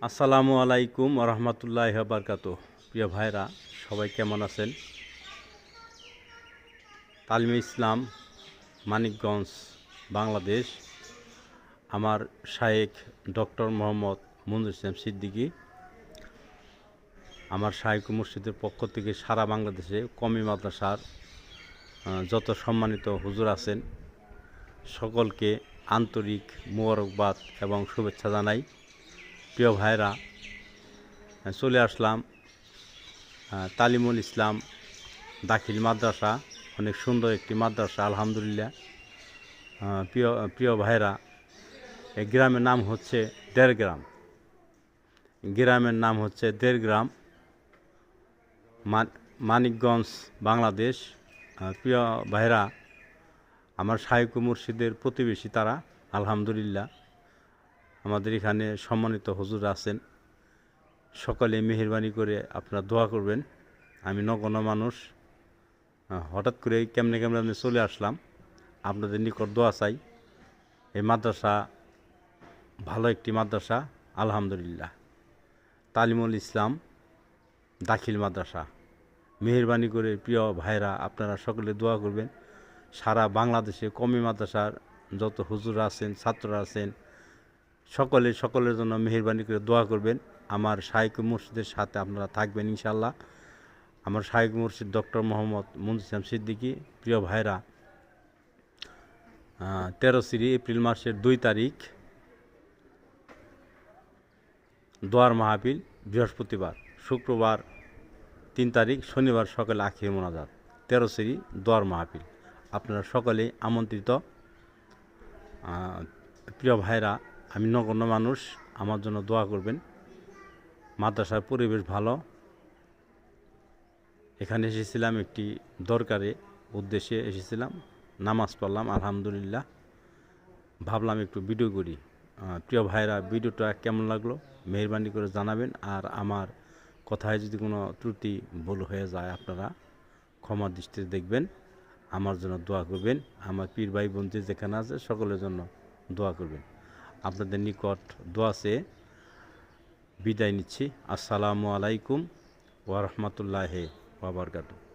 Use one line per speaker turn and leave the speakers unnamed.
আসসালামু আলাইকুম রহমতুল্লাহ বারকাতুহ। প্রিয় ভাইরা, সবাই কেমন আছেন? তালিমে ইসলাম, মানিকগঞ্জ, বাংলাদেশ। আমার শায়েখ ডক্টর মোহাম্মদ মঞ্জুর ইসলাম সিদ্দিকী, আমার শায়েখ মুর্শিদের পক্ষ থেকে সারা বাংলাদেশে কওমি মাদ্রাসার যত সম্মানিত হুজুর আছেন সকলকে আন্তরিক মোবারকবাদ এবং শুভেচ্ছা জানাই। প্রিয় ভাইরা, চলে আসলাম তালিমুল ইসলাম দাখিল মাদ্রাসা। অনেক সুন্দর একটি মাদ্রাসা, আলহামদুলিল্লাহ। প্রিয় ভাইরা, এই গ্রামের নাম হচ্ছে দেড়গ্রাম। গ্রামের নাম হচ্ছে দেড়গ্রাম, মানিকগঞ্জ, বাংলাদেশ। প্রিয় ভাইরা, আমার শায়েখ মুর্শিদের প্রতিবেশী তারা, আলহামদুলিল্লাহ। আমাদের এখানে সম্মানিত হুজুর আছেন, সকলে মেহেরবানি করে আপনারা দোয়া করবেন। আমি নগণ্য মানুষ, হঠাৎ করে কেমনে কেমনে চলে আসলাম, আপনাদের নিকট দোয়া চাই। এই মাদ্রাসা ভালো একটি মাদ্রাসা, আলহামদুলিল্লাহ। তালিমুল ইসলাম দাখিল মাদ্রাসা। মেহেরবানি করে প্রিয় ভাইরা আপনারা সকলে দোয়া করবেন। সারা বাংলাদেশে কওমি মাদ্রাসার যত হুজুর আছেন, ছাত্ররা আছেন, সকলের জন্য মেহেরবানি করে দোয়া করবেন। আমার শায়েখ মুর্শিদের সাথে আপনারা থাকবেন ইনশাল্লাহ। আমার শায়েখ মুর্শিদ ডক্টর মোহাম্মদ মঞ্জুর ইসলাম সিদ্দিকী। প্রিয় ভাইরা, 13 এপ্রিল মাসের 2 তারিখ দোয়ার মাহফিল, বৃহস্পতিবার, শুক্রবার 3 তারিখ শনিবার সকালে আখির মোনাজাত। 13 দোয়ার মাহফিল, আপনারা সকলেই আমন্ত্রিত। প্রিয় ভাইরা, আমি নগণ্য মানুষ, আমার জন্য দোয়া করবেন। মাদ্রাসার পরিবেশ ভালো। এখানে এসেছিলাম একটি দরকারে উদ্দেশ্যে এসেছিলাম, নামাজ পড়লাম, আলহামদুলিল্লাহ। ভাবলাম একটু ভিডিও করি। প্রিয় ভাইরা, ভিডিওটা কেমন লাগলো মেহেরবানি করে জানাবেন। আর আমার কথায় যদি কোনো ত্রুটি ভুল হয়ে যায় আপনারা ক্ষমা দৃষ্টিতে দেখবেন। আমার জন্য দোয়া করবেন। আমার পীর ভাই বোন যেখানে আছে সকলের জন্য দোয়া করবেন। আপনাদের নিকট দোয়া চেয়ে বিদায় নিচ্ছি। আসসালামু আলাইকুম ওয়া রাহমাতুল্লাহি ওয়া বারাকাতুহু।